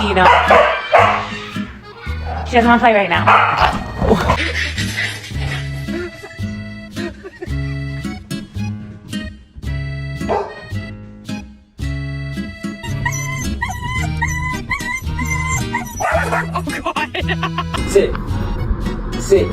you know. She doesn't want to play right now. Oh God. Sit. Sit.